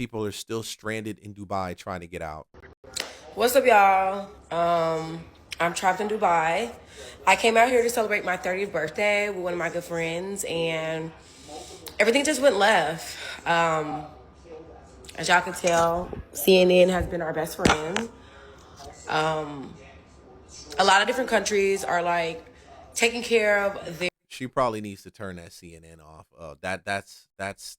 people are still stranded in Dubai trying to get out. What's up, y'all? I'm trapped in Dubai. I came out here to celebrate my 30th birthday with one of my good friends, and everything just went left. As y'all can tell, CNN has been our best friend. A lot of different countries are like taking care of their. She probably needs to turn that CNN off. That's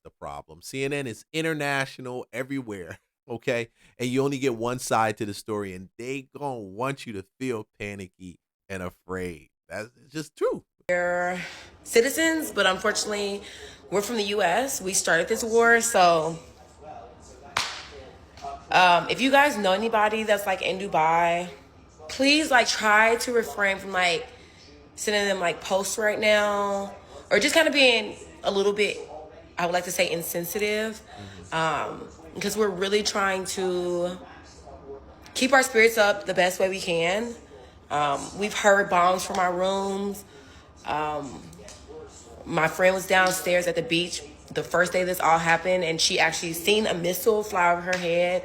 the problem. CNN is international everywhere, okay? And you only get one side to the story, and they gonna want you to feel panicky and afraid. That's just true. Their citizens, but unfortunately, we're from the U.S. We started this war, so if you guys know anybody that's like in Dubai, please like try to refrain from like sending them like posts right now, or just kind of being a little bit, I would like to say, insensitive, Hmm. because we're really trying to keep our spirits up the best way we can. We've heard bombs from our rooms. My friend was downstairs at the beach the first day this all happened, and she actually seen a missile fly over her head.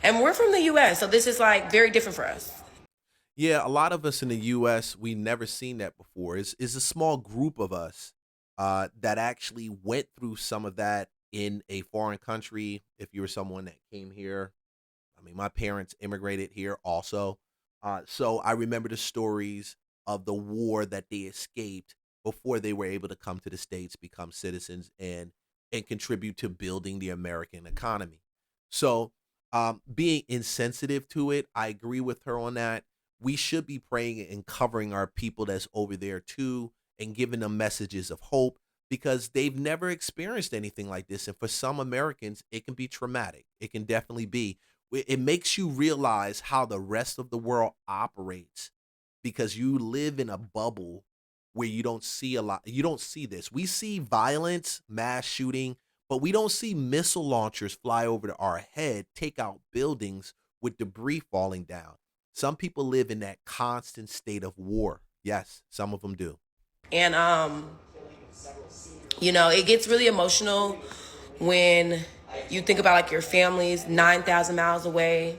And we're from the U.S., so this is like very different for us. Yeah, a lot of us in the U.S. we never seen that before. Is a small group of us that actually went through some of that in a foreign country. If you were someone that came here, I mean, my parents immigrated here also. So I remember the stories of the war that they escaped before they were able to come to the States, become citizens, and contribute to building the American economy. So being insensitive to it, I agree with her on that. We should be praying and covering our people that's over there too, and giving them messages of hope because they've never experienced anything like this. And for some Americans, it can be traumatic. It can definitely be. It makes you realize how the rest of the world operates because you live in a bubble where you don't see a lot. You don't see this. We see violence, mass shooting, but we don't see missile launchers fly over to our head, take out buildings with debris falling down. Some people live in that constant state of war. Yes, some of them do. And it gets really emotional when you think about like your family's 9,000 miles away,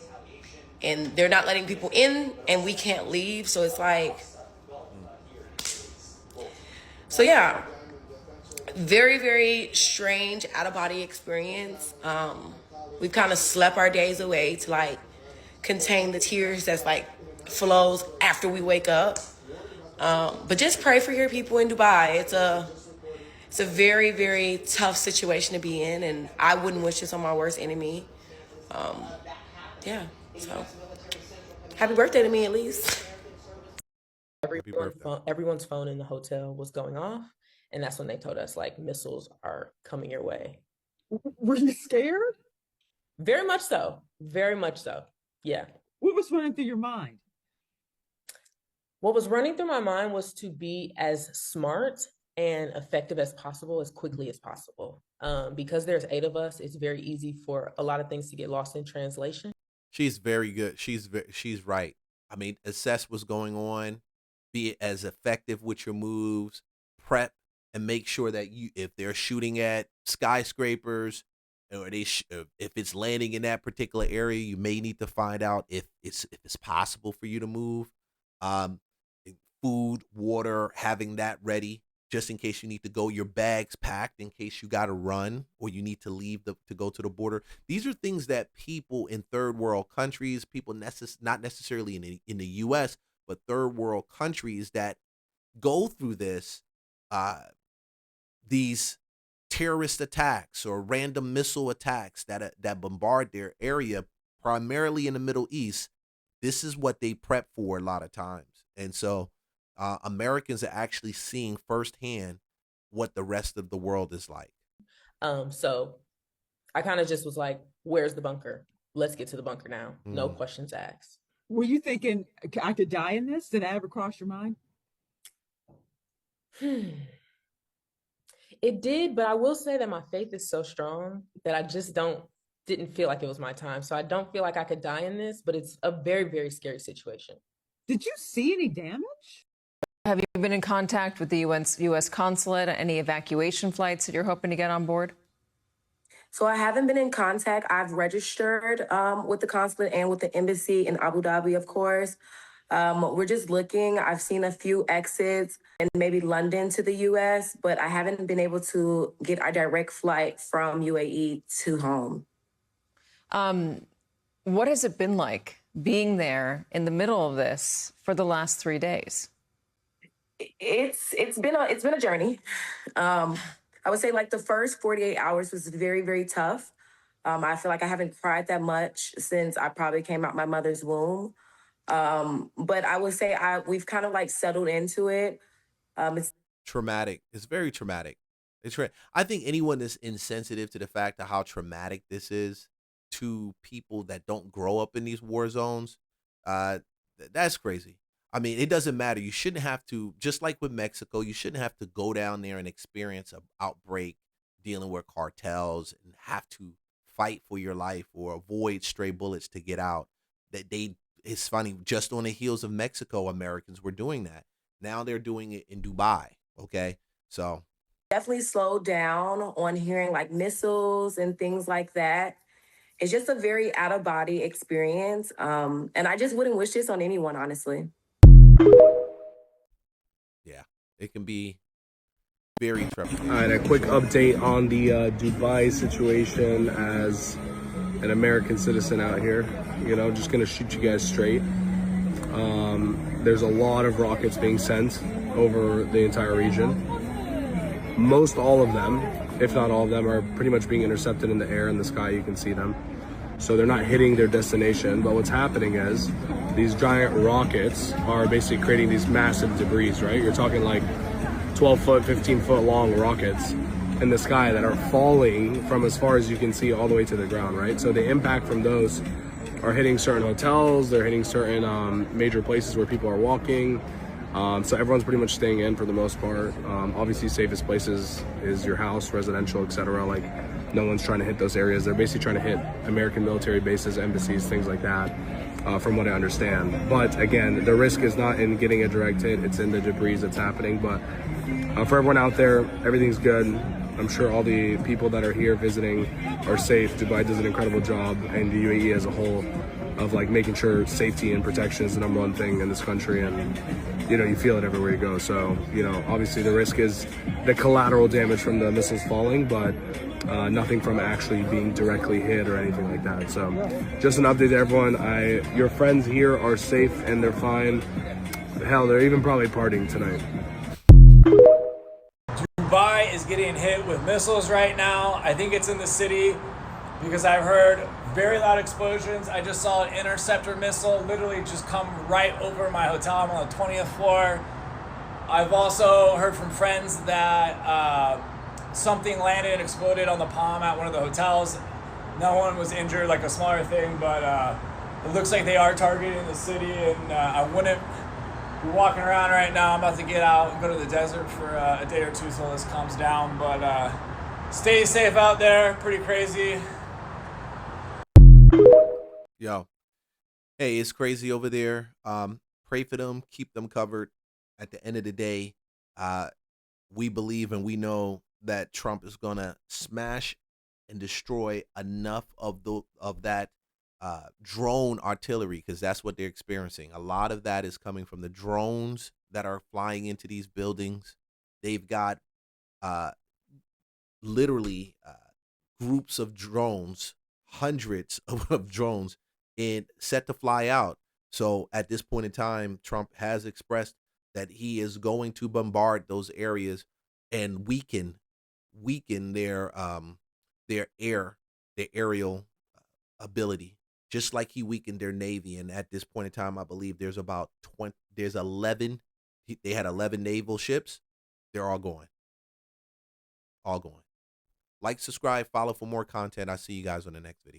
and they're not letting people in, and we can't leave. So it's like, so yeah, very, very strange out of body experience. We've kind of slept our days away to like contain the tears that's like flows after we wake up. But just pray for your people in Dubai. It's a very, very tough situation to be in, and I wouldn't wish this on my worst enemy. Um, yeah. So happy birthday to me at least. Happy birthday. Everyone's phone in the hotel was going off, and that's when they told us like missiles are coming your way. Were you scared? Very much so. Very much so. Yeah. What was running through your mind? What was running through my mind was to be as smart and effective as possible, as quickly as possible. Because there's 8 of us, it's very easy for a lot of things to get lost in translation. She's very good. She's right. I mean, assess what's going on, be as effective with your moves, prep, and make sure that you, if they're shooting at skyscrapers, or if it's landing in that particular area, you may need to find out if it's possible for you to move. Um, Food, water, having that ready just in case you need to go. Your bags packed in case you got to run or you need to leave to go to the border. These are things that people in third world countries, people not necessarily in the U.S., but third world countries that go through uh, these terrorist attacks or random missile attacks that bombard their area, primarily in the Middle East. This is what they prep for a lot of times, and so Americans are actually seeing firsthand what the rest of the world is like. So I kind of just was like, where's the bunker? Let's get to the bunker now. No Mm. questions asked. Were you thinking I could die in this? Did that ever cross your mind? It did, but I will say that my faith is so strong that I just didn't feel like it was my time. So I don't feel like I could die in this, but it's a very, very scary situation. Did you see any damage? Have you been in contact with the U.S. consulate? Any evacuation flights that you're hoping to get on board? So I haven't been in contact. I've registered with the consulate and with the embassy in Abu Dhabi, of course. We're just looking. I've seen a few exits and maybe London to the US, but I haven't been able to get a direct flight from UAE to home. What has it been like being there in the middle of this for the last 3 days? It's been a journey. I would say like the first 48 hours was very, very tough. I feel like I haven't cried that much since I probably came out my mother's womb. But I would say we've kind of like settled into it. It's Traumatic. It's very traumatic. I think anyone that's insensitive to the fact of how traumatic this is to people that don't grow up in these war zones, that's crazy. I mean, it doesn't matter. You shouldn't have to, just like with Mexico, you shouldn't have to go down there and experience an outbreak dealing with cartels and have to fight for your life or avoid stray bullets to get out. It's funny, just on the heels of Mexico, Americans were doing that. Now they're doing it in Dubai. Okay. So definitely slowed down on hearing like missiles and things like that. It's just a very out of body experience. And I just wouldn't wish this on anyone, honestly. yeah, it can be very traumatic. All right, a quick update on the Dubai situation as an American citizen out here. Just gonna shoot you guys straight. There's a lot of rockets being sent over the entire region. Most all of them, if not all of them, are pretty much being intercepted in the air. In the sky, you can see them. So they're not hitting their destination, but what's happening is these giant rockets are basically creating these massive debris, right? You're talking like 12 foot, 15 foot long rockets in the sky that are falling from as far as you can see all the way to the ground, right? So the impact from those are hitting certain hotels, they're hitting certain major places where people are walking. So everyone's pretty much staying in for the most part. Obviously, safest places is your house, residential, etc. Like, no one's trying to hit those areas. They're basically trying to hit American military bases, embassies, things like that, from what I understand. But again, the risk is not in getting a direct hit, it's in the debris that's happening. But for everyone out there, everything's good. I'm sure all the people that are here visiting are safe. Dubai does an incredible job, and the UAE as a whole, of like making sure safety and protection is the number one thing in this country. And you feel it everywhere you go. So obviously the risk is the collateral damage from the missiles falling, but nothing from actually being directly hit or anything like that. So just an update to everyone. Your friends here are safe and they're fine. Hell, they're even probably partying tonight. Dubai is getting hit with missiles right now. I think it's in the city because I've heard very loud explosions. I just saw an interceptor missile literally just come right over my hotel. I'm on the 20th floor. I've also heard from friends that something landed and exploded on the palm at one of the hotels. No one was injured, like a smaller thing, but it looks like they are targeting the city, and I wouldn't be walking around right now. I'm about to get out and go to the desert for a day or two till this calms down, but stay safe out there. Pretty crazy. Yo, hey, it's crazy over there. Pray for them, keep them covered. At the end of the day, we believe and we know that Trump is gonna smash and destroy enough of that drone artillery, because that's what they're experiencing. A lot of that is coming from the drones that are flying into these buildings. They've got literally groups of drones, hundreds of drones, and set to fly out. So at this point in time, Trump has expressed that he is going to bombard those areas and weaken their aerial ability, just like he weakened their navy. And at this point in time, I believe there's about 20. There's 11. They had 11 naval ships. They're all going. All going. Like, subscribe, follow for more content. I'll see you guys on the next video.